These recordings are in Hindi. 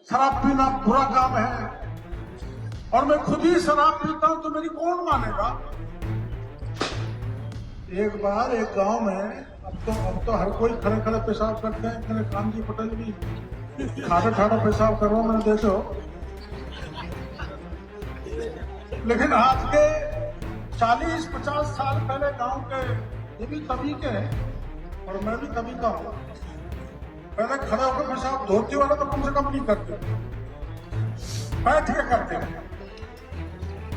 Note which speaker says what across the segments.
Speaker 1: शराब पीना बुरा काम है और मैं खुद ही शराब पीता हूं तो मेरी कौन मानेगा। एक बार एक गांव में अब तो हर कोई खड़े खड़े पेशाब करते हैं। मेरे कामजी पटेल भी ठाड़ा ठाड़ा पेशाब करो, मैंने देखो। लेकिन आज के 40-50 साल पहले गांव के, ये भी तभी के हैं और मैं भी तभी का हूं। पहले खड़े होकर पेशाब धोती वाले तो कम से कम नहीं करते, बैठ के करते हैं।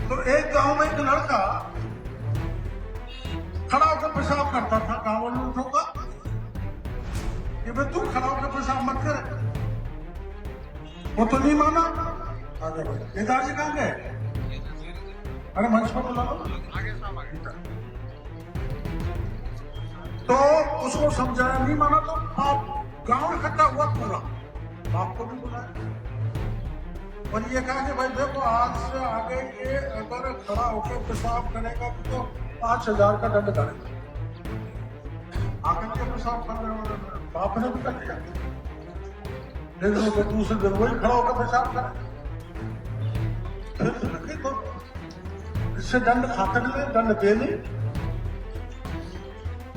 Speaker 1: तो एक गांव में एक लड़का खड़ा होकर पेशाब करता था। गांव वालों ने ठोका कि भाई तू खड़ा होकर पेशाब मत कर। वो तो नहीं माना। आगे बढ़े। नेताजी कहाँ गए? अरे मंच पर बुला लो। तो उसको समझाया, नहीं माना तो आप गांव इकट्ठा हुआ पूरा, आपको भी बुलाया और ये कहा कि भाई देखो आज से आगे ये अगर खड़ा होकर पेशाब करेगा तो 5000 का दंड करेगा। आगे के पेशाब कर रहे हो, बाप ने भी कर दिया। लेकिन वो दूसरे दिन वही खड़ा होकर पेशाब करे, फिर तो इससे दंड खाते नहीं, दंड दे नहीं,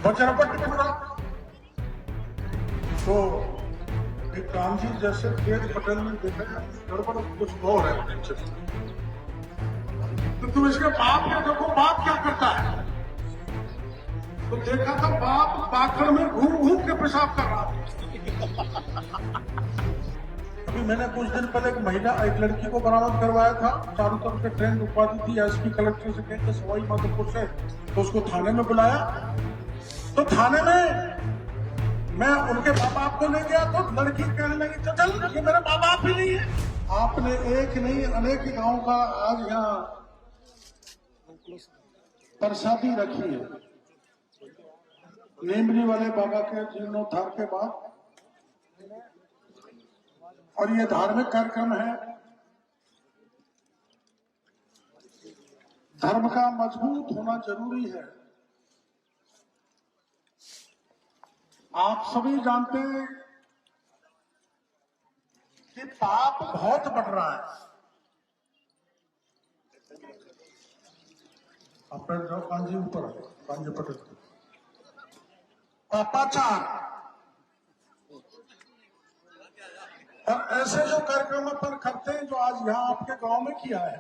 Speaker 1: वज्रपट पूरा। तो एक कामजी जैसे केज पटेल ने देखा गड़बड़ कुछ और है, तो तुम इसके बाप क्या देखो, बाप क्या करता है। तो देखा था बाप पाखड़ में घूम घूम के पेशाब कर रहा था। अभी मैंने कुछ दिन पहले एक लड़की को बरामद करवाया था, चारों तरफ से ट्रेन रुकवा दी थी एसपी कलेक्टर से कहते सवाई माधोपुर से। तो उसको थाने में बुलाया, तो थाने में मैं उनके माँ बाप को ले गया तो लड़की कहने लगी चल ये मेरे माँ बाप ही नहीं है। आपने एक नहीं अनेक गांव का आज यहाँ प्रसादी रखी है नीमली वाले बाबा के जीर्णोद्धार के बाद, और ये धार्मिक कार्यक्रम है। धर्म का मजबूत होना जरूरी है। आप सभी जानते हैं कि पाप बहुत बढ़ रहा है। अपने जो कांजी ऊपर है, कांजी पटेल पापाचार और ऐसे जो कार्यक्रम अपन करते हैं जो आज यहां आपके गांव में किया है,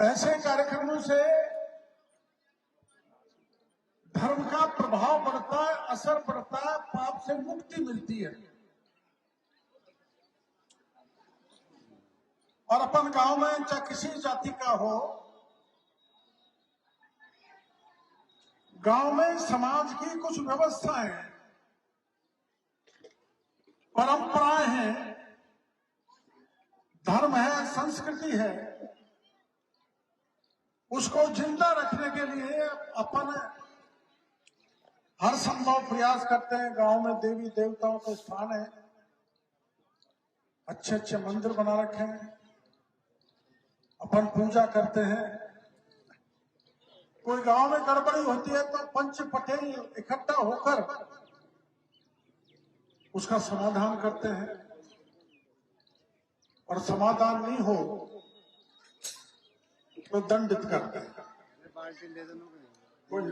Speaker 1: ऐसे कार्यक्रमों से धर्म का प्रभाव बढ़ता है, असर बढ़ता है, पाप से मुक्ति मिलती है। और अपन गांव में चाहे किसी जाति का हो, गांव में समाज की कुछ व्यवस्थाएं हैं, परंपराएं हैं, धर्म है, संस्कृति है, उसको जिंदा रखने के लिए अपन हर संभव प्रयास करते हैं। गांव में देवी देवताओं के स्थान है, अच्छे अच्छे मंदिर बना रखे हैं, अपन पूजा करते हैं। कोई गांव में गड़बड़ी होती है तो पंच पटेल इकट्ठा होकर उसका समाधान करते हैं, और समाधान नहीं हो तो दंडित करते हैं। कोई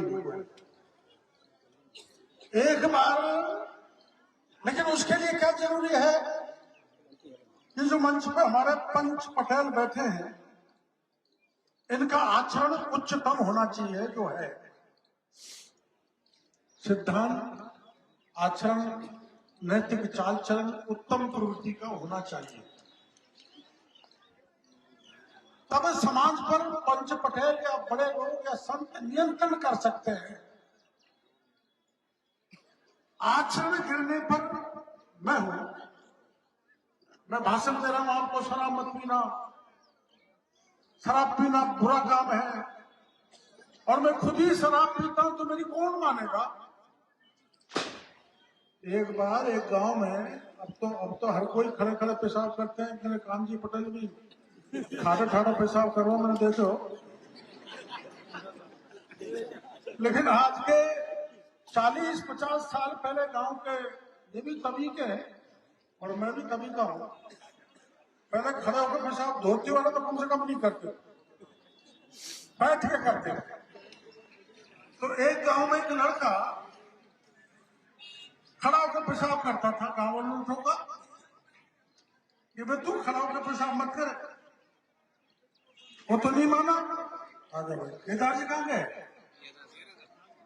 Speaker 1: नहीं। एक बार, लेकिन उसके लिए क्या जरूरी है कि जो मंच पे हमारे पंच पटेल बैठे हैं, इनका आचरण उच्चतम होना चाहिए। जो है सिद्धांत, आचरण, नैतिक चाल चलन उत्तम प्रवृत्ति का होना चाहिए। तब समाज पर पंच पटेल या बड़े लोग या संत नियंत्रण कर सकते हैं। आचरण गिरने पर मैं हूं, मैं भाषण दे रहा हूं आपको शराब मत पीना, शराब पीना बुरा काम है और मैं खुद ही शराब पीता हूं तो मेरी कौन मानेगा। एक बार एक गांव में, अब तो हर कोई खड़े खड़े पेशाब करते हैं। मेरे कामजी पटेल भी ठाड़ा ठाड़ा पेशाब करो, मैंने देखो। लेकिन आज के 40-50 साल पहले गांव के, ये भी तभी के हैं और मैं भी तभी का हूं, पहले खड़े होकर पेशाब धोती वाला तो कम से कम नहीं करते, बैठ के करते। तो एक गांव में एक लड़का खड़ा होकर पेशाब करता था, गांव वालों ने ठोका कि भाई तू खड़ा होकर पेशाब मत कर। वो तो नहीं माना। आगे भाई केदार जी कहाँ गए?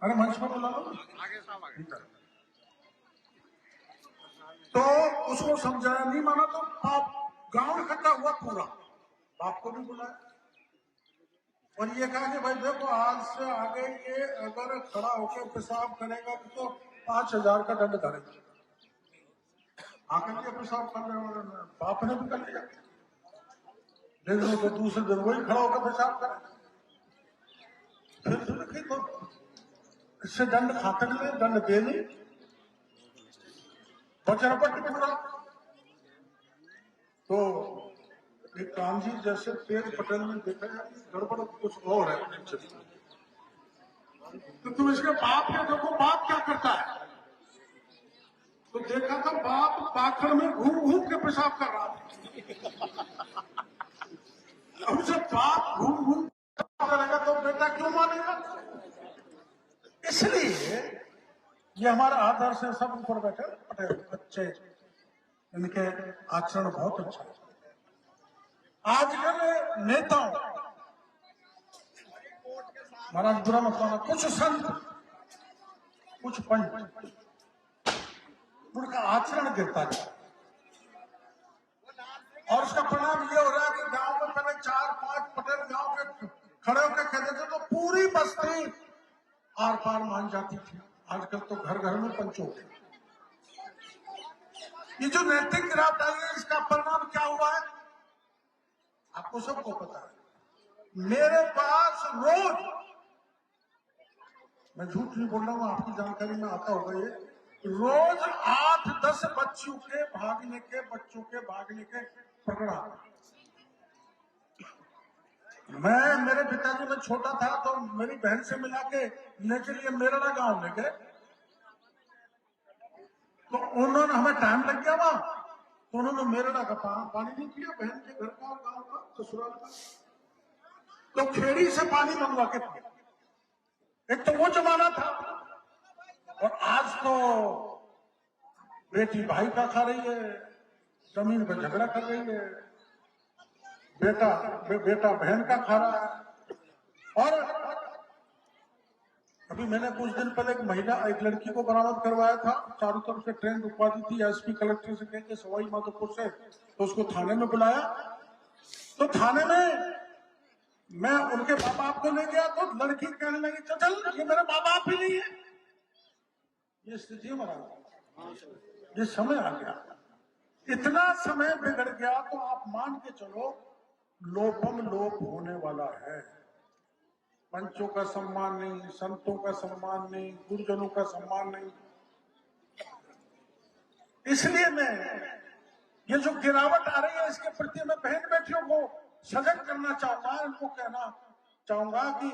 Speaker 1: अरे मंच पर बुला लो। तो उसको समझाया, नहीं माना तो आप गांव इकट्ठा हुआ पूरा, बाप को भी बुलाया और ये कहा कि भाई देखो आज से आगे ये अगर खड़ा होकर पेशाब करेगा तो 5,000 का दंड धरेगा। आकर के पेशाब कर रहे, बाप ने भी कर लिया, लेकिन तो दूसरे दिन वही खड़ा होकर पेशाब करे। फिर देखिए तो इससे दंड खाते नहीं, दंड दे नहीं, बचरपट पूरा। तो एक कांजी जैसे तेज पटेल ने देखा यार गड़बड़ कुछ और है, तो तुम इसके बाप के देखो बाप क्या करता है। तो देखा था बाप पाखड़ में घूम घूम के पेशाब कर रहा था। अब जब बाप घूम घूम करेगा तो बेटा क्यों मानेगा? इसलिए ये हमारा आदर्श है, सब ऊपर बैठे पटेल बच्चे, इनके आचरण बहुत अच्छा है। आजकल नेताओं, महाराज बुरा मत माना, कुछ संत, कुछ पंच, उनका आचरण गिरता है और उसका परिणाम ये हो रहा है कि गांव में पहले 4-5 पटेल गांव के खड़े होकर कहते थे तो पूरी बस्ती आर पार मान जाती थी। आजकल तो घर घर में पंच हो गए। ये जो नैतिक गिरावट आई है, इसका परिणाम क्या हुआ है आपको सबको पता है। मेरे पास रोज, मैं झूठ नहीं बोल रहा हूं, आपकी जानकारी में आता होगा, ये रोज 8-10 बच्चों के भागने के प्रकरण। मेरे पिताजी में छोटा था तो मेरी बहन से मिला के लेके लिए मेरड़ा गांव ले गए, तो उन्होंने, हमें टाइम लग गया वहां, तो उन्होंने मेरड़ा का पानी नहीं पिया, बहन के घर का, गांव का, ससुराल का, तो खेड़ी से पानी मंगवा के पिया। एक तो वो जमाना था, और आज तो बेटी भाई का खा रही है, जमीन पर झगड़ा कर रही है, बेटा बहन का खा रहा है। और अभी मैंने कुछ दिन पहले एक लड़की को बरामद करवाया था, चारों तरफ से ट्रेन रुकवा दी थी, एसपी कलेक्टर से कहकर सवाई माधोपुर से, तो उसको थाने में बुलाया। तो थाने में मैं उनके माँ बाप को ले गया तो लड़की कहने लगी चल ये मेरे माँ बाप ही नहीं है। ये स्थिति हमारा, ये समय आ गया, इतना समय बिगड़ गया तो आप मान के चलो लोपम लोप होने वाला है। पंचों का सम्मान नहीं, संतों का सम्मान नहीं, गुरुजनों का सम्मान नहीं। इसलिए मैं ये जो गिरावट आ रही है इसके प्रति मैं बहन बेटियों को सजग करना चाहूंगा, इनको कहना चाहूंगा कि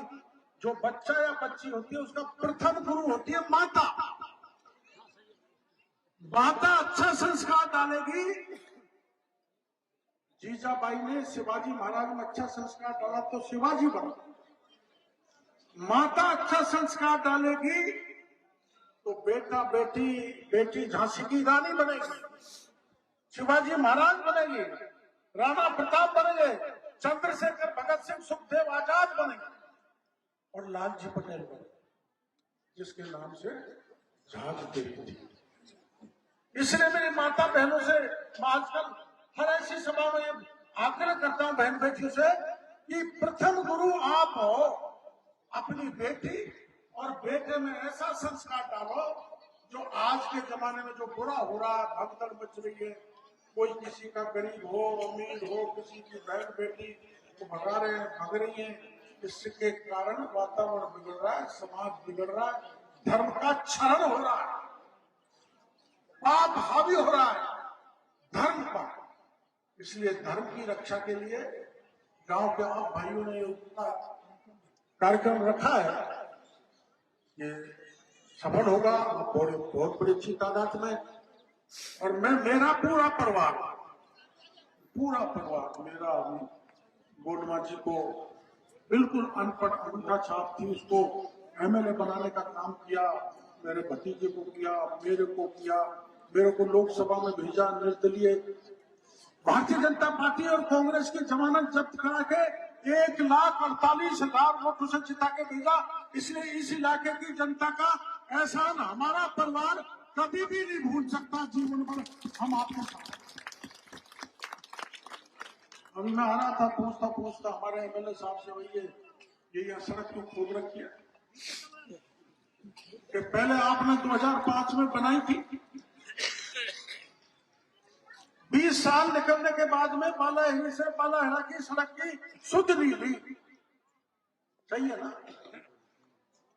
Speaker 1: जो बच्चा या बच्ची होती है उसका प्रथम गुरु होती है माता। माता अच्छा संस्कार डालेगी। जीजाबाई ने शिवाजी महाराज में अच्छा संस्कार डाला तो शिवाजी बना। माता अच्छा संस्कार डालेगी तो बेटी झांसी की रानी बनेगी, शिवाजी महाराज बनेगी, राणा प्रताप बनेंगे, चंद्रशेखर, भगत सिंह, सुखदेव आजाद बनेंगे, और लालजी पटेल बने, जिसके नाम से झांझ देवी थी। इसलिए मेरी माता बहनों से मैं आजकल हर ऐसी सभा में आग्रह करता हूं बहन बेटियों से कि प्रथम गुरु आप हो। अपनी बेटी और बेटे में ऐसा संस्कार डालो जो आज के जमाने में जो बुरा हो रहा है, भगदड़ मच रही है, कोई किसी का गरीब हो अमीर हो, किसी की बहन बेटी को भगा रहे हैं, भग रही है, इसके कारण वातावरण बिगड़ रहा है, समाज बिगड़ रहा है, धर्म का क्षरण हो रहा है, पाप हावी हो रहा है धर्म पर। इसलिए धर्म की रक्षा के लिए गांव के आप भाइयों ने कार्यक्रम रखा है कि सफल होगा बहुत बड़ी अच्छी तादाद में। और मेरा पूरा परिवार मेरा गोडमा जी को बिल्कुल अनपढ़ अंगूठा छाप थी, उसको एमएलए बनाने का काम किया, मेरे भतीजे को किया, मेरे को लोकसभा में भेजा निर्दलीय। भारतीय जनता पार्टी और कांग्रेस की जमानत जब्त करा के 1,48,000 वोट उसे जिता के भेजा। इसलिए इस इलाके की जनता का एहसान हमारा परिवार कभी भी नहीं भूल सकता जीवन भर। हम आपको अभी मैं आ रहा था, पूछता हमारे एमएलए साहब से, भैया ये सड़क क्यों खोद रखी है कि पहले आपने 2005 में बनाई थी, 20 साल निकलने के बाद में बालाहिरी से बालाहिरा की सड़क की सुध नहीं हुई। सही है ना?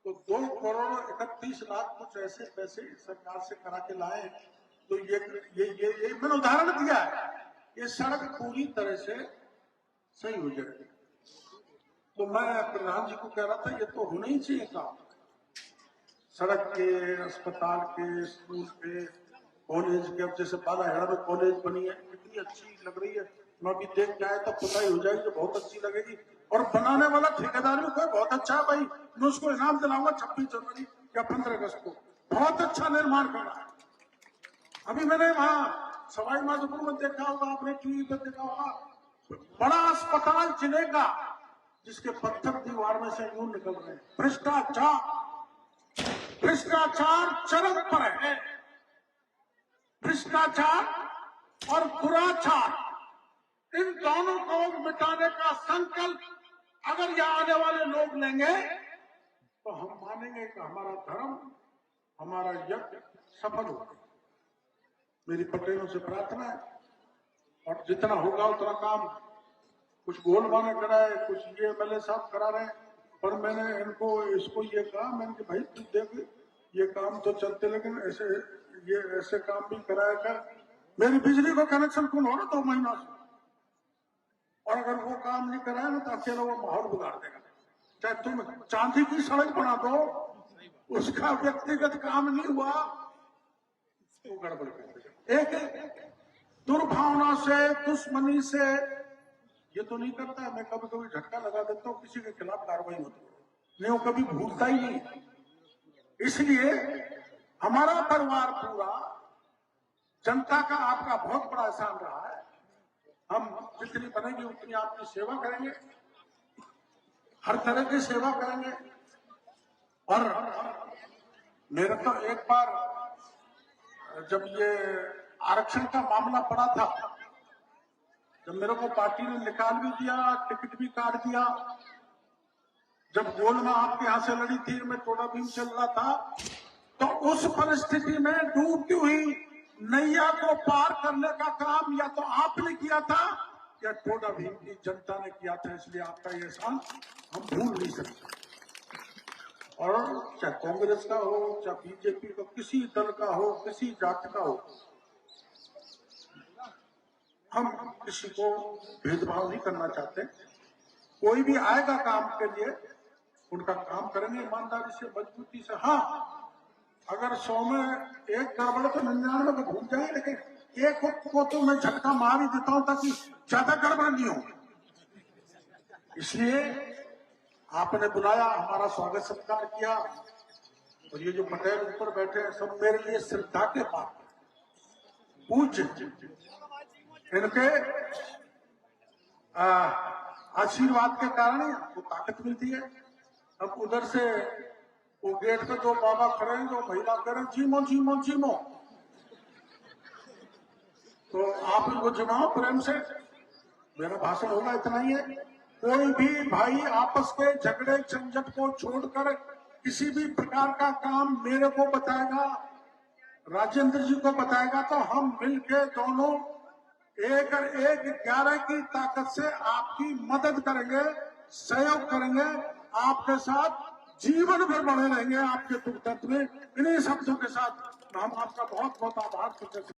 Speaker 1: तो 2,31,00,000 कुछ ऐसे पैसे सरकार से करा के लाए। तो ये मैंने उदाहरण दिया है, ये सड़क पूरी तरह से सही हो जाएगी। तो मैं प्रधान जी को कह रहा था, ये तो होना ही चाहिए काम, सड़क के, अस्पताल के, स्कूल के, कॉलेज के। अब जैसे बालाहिरा में कॉलेज बनी है, कितनी अच्छी लग रही है। मैं अभी देख के आया तो पता ही हो जाएगी कि बहुत अच्छी लगेगी। और बनाने वाला ठेकेदार भी कोई बहुत अच्छा है भाई, मैं उसको इनाम दिलाऊंगा 26 जनवरी या 15 अगस्त को। बहुत अच्छा निर्माण कर रहा है। अभी मैंने वहां सवाई माधोपुर में देखा होगा, आपने टीवी पर देखा होगा, बड़ा अस्पताल जिले का, जिसके पत्थर दीवार में से यूं निकल रहे हैं। भ्रष्टाचार चरम पर है। भ्रष्टाचार और दुराचार, इन दोनों को मिटाने का संकल्प अगर यहाँ आने वाले लोग लेंगे तो हम मानेंगे कि हमारा धर्म, हमारा यज्ञ सफल होगा। मेरी पटेलों से प्रार्थना है, और जितना होगा उतना काम कुछ गोलमाने कराए, कुछ ये एमएलए साहब करा रहे हैं। पर मैंने इसको ये कहा, मैंने कि भाई तू देख, ये काम तो चलते, लेकिन ऐसे काम भी कराया कर। मेरी बिजली को कनेक्शन कौन हो रहा 2 महीना से, और अगर वो काम नहीं कराया ना तो अकेला वो माहौल बिगाड़ देगा। चाहे तुम चांदी की सड़क बना दो, उसका व्यक्तिगत काम नहीं हुआ तो गड़बड़ कर देगा। एक दुर्भावना से, दुश्मनी से ये तो नहीं करता है। मैं कभी कभी झटका लगा देता हूँ, किसी के खिलाफ कार्रवाई होती नहीं, वो कभी भूलता ही नहीं। इसलिए हमारा परिवार पूरा जनता का आपका बहुत बड़ा एहसान रहा है। हम जितनी बनेगी उतनी आपकी सेवा करेंगे, हर तरह की सेवा करेंगे। और मेरे तो एक बार जब ये आरक्षण का मामला पड़ा था, जब मेरे को पार्टी ने निकाल भी दिया, टिकट भी काट दिया, जब गोलमा आपके यहां से लड़ी थी, मैं टोडा भीम चल रहा था, तो उस परिस्थिति में डूबती हुई नैया को पार करने का काम या तो आपने किया था या टोडा भीम की जनता ने किया था। इसलिए आपका ये एहसान हम भूल नहीं सकते। और चाहे कांग्रेस का हो, चाहे बीजेपी का, किसी दल का हो, किसी जाति का हो, हम किसी को भेदभाव नहीं करना चाहते। कोई भी आएगा काम के लिए, उनका काम करेंगे ईमानदारी से, मजबूती से। हाँ, अगर 100 में एक गड़बड़ तो 99 को भूल जाए, लेकिन एक को तो मैं झटका मार ही देता हूं ताकि ज्यादा गड़बड़ नहीं हो। इसलिए आपने बुलाया, हमारा स्वागत सत्कार किया। और ये जो पटेल ऊपर बैठे हैं, सब मेरे लिए श्रद्धा के पात्र पूज्य, इनके आशीर्वाद के कारण ही आपको ताकत मिलती है। अब उधर से वो गेट पे 2 बाबा खड़े हैं, जो महिला कह रहे हैं जीमो जीमो जीमो, तो आप इनको जिमाओ प्रेम से। मेरा भाषण होगा इतना ही है। कोई भी भाई आपस के झगड़े झंझट को छोड़कर किसी भी प्रकार का काम मेरे को बताएगा, राजेंद्र जी को बताएगा, तो हम मिलकर दोनों 1-11 की ताकत से आपकी मदद करेंगे, सहयोग करेंगे, आपके साथ जीवन भर बने रहेंगे। आपके दुख दर्द में इन्हीं शब्दों के साथ हम आपका बहुत बहुत आभार प्रकट